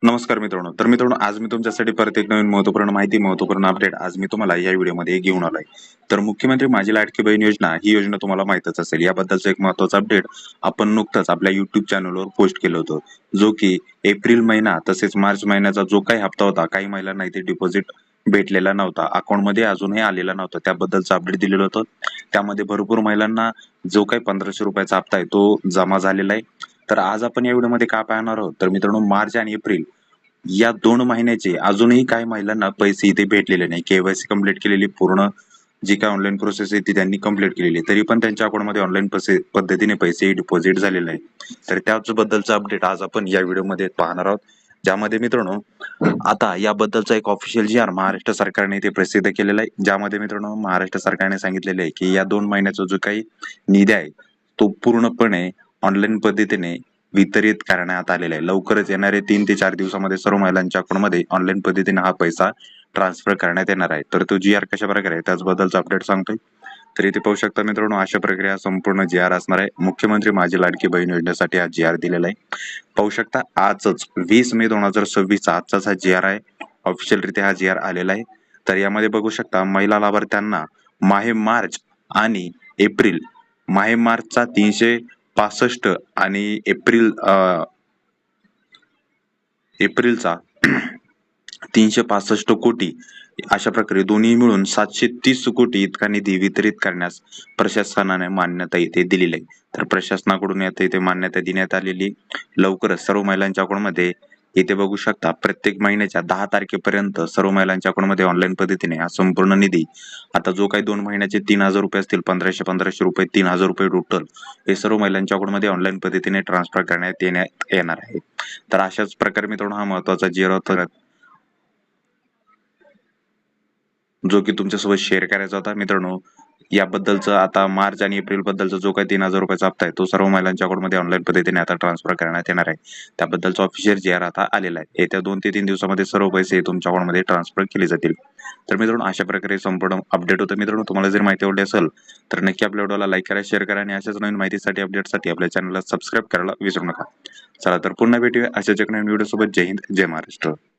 नमस्कार मित्रांनो. तर मित्रांनो, आज मी तुमच्यासाठी परत एक नवीन महत्त्वपूर्ण अपडेट आज मी तुम्हाला या व्हिडिओमध्ये घेऊन आलोय. तर मुख्यमंत्री माझी लाडकी बहीण योजना ही योजना तुम्हाला माहीतच असेल. याबद्दलचं एक महत्त्वाचं अपडेट आपण नुकतंच आपल्या YouTube चॅनलवर पोस्ट केलं होतं. जो की एप्रिल महिना तसेच मार्च महिन्याचा जो काही हप्ता होता, काही महिलांना इथे डिपॉझिट भेटलेला नव्हता. अकाउंटमध्ये अजूनही आलेला नव्हता. त्याबद्दलचं अपडेट दिलेलं होतं. त्यामध्ये भरपूर महिलांना जो काही ₹1500 चा हप्ता आहे तो जमा झालेला आहे. तर आज आपण या व्हिडिओमध्ये काय पाहणार आहोत, तर मित्रांनो मार्च आणि एप्रिल या 2 महिन्याचे अजूनही काही महिलांना पैसे इथे भेटलेले नाही. के-वाय-सी कंप्लीट केलेली पूर्ण जी काही ऑनलाईन प्रोसेस आहे ती त्यांनी कंप्लीट केलेली आहे. तरी पण त्यांच्या अकाउंटमध्ये ऑनलाईन पद्धतीने पैसे डिपॉझिट झालेले आहे. तर त्याचबद्दलचं अपडेट आज आपण या व्हिडिओमध्ये पाहणार आहोत. ज्यामध्ये मित्रांनो आता याबद्दलचा एक ऑफिशियल जी-आर महाराष्ट्र सरकारने इथे प्रसिद्ध केलेला आहे. ज्यामध्ये मित्रांनो महाराष्ट्र सरकारने सांगितलेले आहे, की या 2 महिन्याचा जो काही निधी आहे, तो पूर्णपणे ऑनलाईन पद्धतीने वितरित करण्यात आलेला आहे. लवकरच येणारे 3 ते 4 दिवसामध्ये सर्व महिलांच्या अकाउंटमध्ये ऑनलाईन पद्धतीने हा पैसा ट्रान्सफर करण्यात येणार आहे. तर तो जी-आर कशाप्रकारे आहे त्याचबद्दलचा अपडेट सांगतोय. तर इथे पाहू शकता मित्रांनो, अशा प्रकारे हा संपूर्ण जी-आर असणार आहे. मुख्यमंत्री माझी लाडकी बहीण योजनेसाठी हा जी-आर दिलेला आहे. पाहू शकता आजच 20 मे 2026 चा आजचाच हा जी-आर आहे. ऑफिशियलरित्या हा जी-आर आलेला आहे. तर यामध्ये बघू शकता महिला लाभार्थ्यांना माहे मार्च आणि एप्रिल माहे मार्चचा 365 आणि एप्रिलचा 365 कोटी अशा प्रकारे दोन्ही मिळून 730 कोटी इतका निधी वितरित करण्यास प्रशासनाने मान्यता इथे दिलेली आहे. तर प्रशासनाकडून आता इथे मान्यता देण्यात आलेली. लवकरच सर्व महिलांच्या अकाउंटमध्ये इथे बघू शकता प्रत्येक महिन्याच्या 10 तारखेपर्यंत सर्व महिलांच्या अकाउंटमध्ये ऑनलाईन पद्धतीने हा संपूर्ण निधी आता जो काही 2 महिन्याचे ₹3000 असतील, 1500 रुपये, ₹3000 टोटल हे सर्व महिलांच्या अकाउंटमध्ये ऑनलाईन पद्धतीने ट्रान्सफर करण्यात येणार आहे. तर अशाच प्रकारे मित्रांनो हा महत्त्वाचा जी-आर होता, जो की तुमच्यासोबत शेअर करायचा होता. मित्रांनो, याबद्दलचं आता मार्च आणि एप्रिल बद्दलचा जो काही ₹3000 चा हप्ता आहे, तो सर्व महिलांच्या अकाउंटमध्ये ऑनलाईन पद्धतीने आता ट्रान्सफर करण्यात येणार आहे. त्याबद्दलचा ऑफिशियल जी-आर आता आलेला आहे. येत्या 2 ते 3 दिवसामध्ये सर्व पैसे तुमच्या अकाउंटमध्ये ट्रान्सफर केले जातील. तर मित्रांनो, अशा प्रकारे संपूर्ण अपडेट होतं. मित्रांनो, तुम्हाला जर माहिती आवडली असेल, तर नक्की आपल्या व्हिडिओला लाईक करा, शेअर करा आणि अशाच नवीन माहितीसाठी, अपडेटसाठी आपल्या चॅनलला सबस्क्राईब करायला विसरू नका. चला तर पुन्हा भेटूया अशाच एका नवीन व्हिडिओसोबत. जय हिंद, जय महाराष्ट्र.